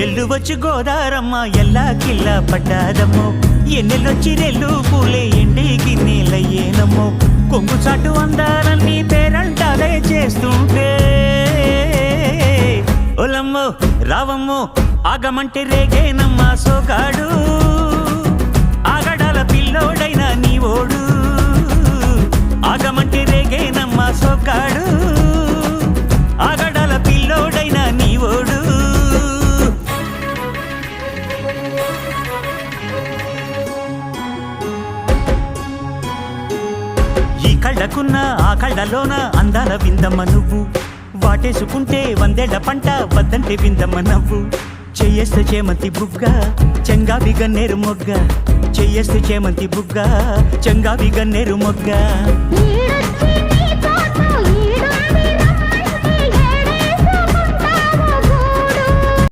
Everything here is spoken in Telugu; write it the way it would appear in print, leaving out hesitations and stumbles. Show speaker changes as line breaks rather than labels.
ఎల్లు వచ్చి గోదారమ్మ ఎల్లా కిల్లా పడ్డాదమ్మో ఎన్నెల్లొచ్చి రెల్లు పూలే ఎండికి నీళ్ళయ్యేనమ్మో కొంగు చాటు అందాలన్నీ పేరంటాలే చేస్తుంటే ఒలమ్మో రావమ్మో ఆగమంటే రేగేనమ్మా సోగాడు ఆగడాల పిల్లోడైనా నీ ఓడు ఆగమంటే రేగేనమ్మా సోగాడు ఆగడాల పిల్లోడైనా నీ ఓడు ఈ కళ్ళకున్న ఆ కళ్ళలోన అందాల విందమ్మ నువ్వు వాటేసుకుంటే వందేళ్ల పంట వద్దంటే విందమ్మ నవ్వు చెయ్యేస్తే చేమంతి బుగ్గ చెంగావి గన్నేరు మొగ్గ చెయ్యేస్తే చేమంతి బుగ్గ చెంగావి గన్నేరు మొగ్గ